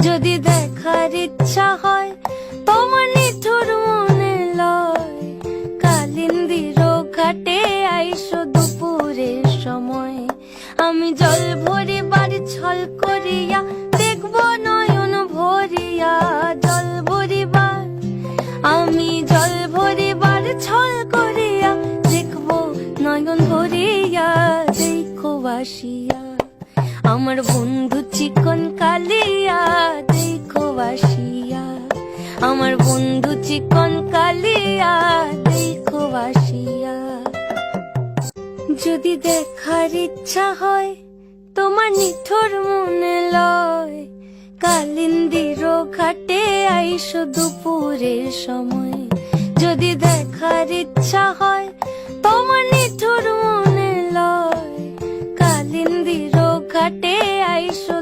যদি দেখার ইচ্ছা হয় তোমার নিঠুর মনে লয়, কালিন্দির ঘাটে আইসো দুপুরের সময়। আমি জল ভরিবার ছল করিয়া দেখব নয়ন ভরিয়া, জল ভরিবার আমি জল ভরিবার ছল করিয়া দেখব নয়ন ভরিয়া। দেখো বাসিয়া আমার বন্ধু চিকন কালিয়া, দেখো বাসিয়া আমার বন্ধু চিকন কালিয়া, দেখো বাসিয়া। যদি দেখার ইচ্ছা হয় তোমার নিঠুর মনে লয়, কালিন্দির ঘাটে আইসো দুপুরের সময়। যদি দেখার ইচ্ছা হয় তোমার নিঠুর মনে লয়, কালিন্দির ঘাটে আইসো